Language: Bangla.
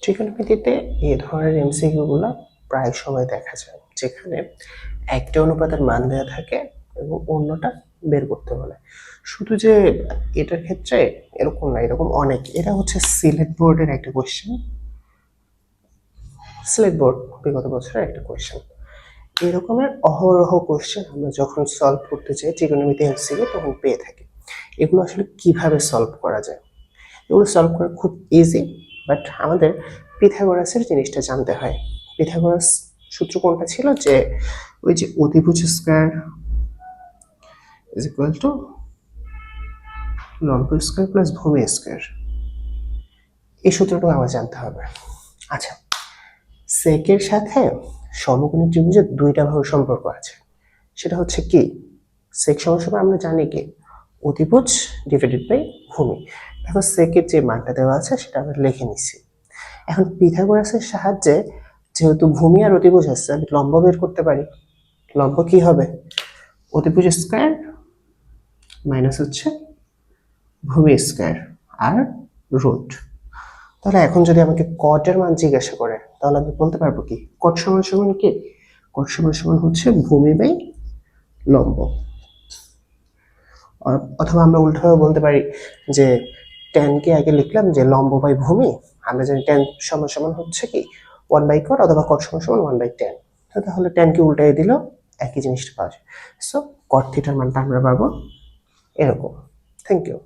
ট্রিগোনোমেট্রিতে এই ধরনের এমসিকিউ গুলো প্রায় সময় দেখা যায়, যেখানে একটা অনুপাতের মান দেওয়া থাকে এবং অন্যটা বের করতে বলে। শুধু যে এটার ক্ষেত্রে এরকম না, এরকম অনেক। এটা হচ্ছে সিলেট বোর্ডের একটা কোয়েশ্চেন, সিলেট বোর্ড বিগত বছরের একটা কোয়েশ্চেন। এরকমের অহরহ কোয়েশ্চেন আমরা যখন সলভ করতে চাই ট্রিগোনোমেট্রি এমসিকিউ তখন পেয়ে থাকি। এগুলো আসলে কিভাবে সলভ করা যায়? এগুলো সলভ করা খুব ইজি, বাট আমাদের পিথাগোরাসের জিনিসটা জানতে হয়। পিথাগোরাস সূত্র কোনটা ছিল? যে ওই যে অতিভুজ স্কয়ার ইজ ইকুয়াল টু লম্ব স্কয়ার প্লাস ভূমি স্কয়ার। এই সূত্রটা আমার জানতে হবে। আচ্ছা, সেকের সাথে সমকোণী ত্রিভুজের দুইটা বাহুর সম্পর্ক আছে। সেটা হচ্ছে কি? সেক সমান আমরা জানি কি অতিভুজ ডিভাইডেড বাই ভূমি। দেখো সেকের যে মানটা দেওয়া আছে সেটা আমরা লিখে নিচ্ছি। এখন পিথাগোরাসের সাহায্যে যেহেতু ভূমি আর অতিভুজ আছে, আমি লম্ব বের করতে পারি। লম্ব কি হবে? অতিভুজ স্কয়ার মাইনাস হচ্ছে ভূমি স্কয়ার আর রুট। তাহলে এখন যদি আমাকে কটের মান জিজ্ঞাসা করে তাহলে আমি বলতে পারবো কি কট সমান সমান কি? কট সমান সমান হচ্ছে ভূমি বাই লম্ব। অথবা আমরা উল্টোভাবে বলতে পারি যে tan কে আগে লিখলাম যে লম্ব বাই ভূমি, আমরা জানি tan সমান সমান হচ্ছে কি 1/cot, অথবা cot সমান সমান 1/tan। তাহলে tan কে উল্টাই দিল একই জিনিসটা পাওয়া যায়। সো cot থিটার মানটা আমরা পাবো এরকম। Thank you.